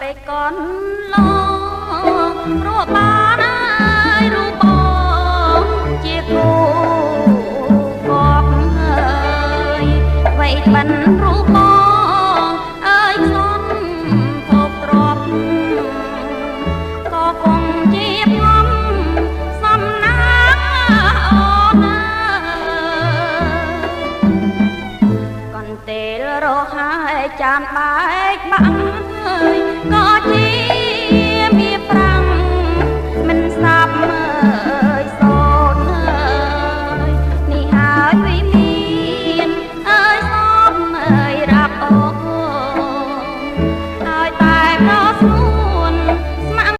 តែកូនឡងព្រោះបានហើយរូបបងជាគូកប់ហើយអ្វីបានរូបបងអើយខ្ញុំភពទ្របក៏គង់ជាផងសំណាអូនអើយកន្ទេលរកហើយចាំបែកបាក់ហើយក៏ជា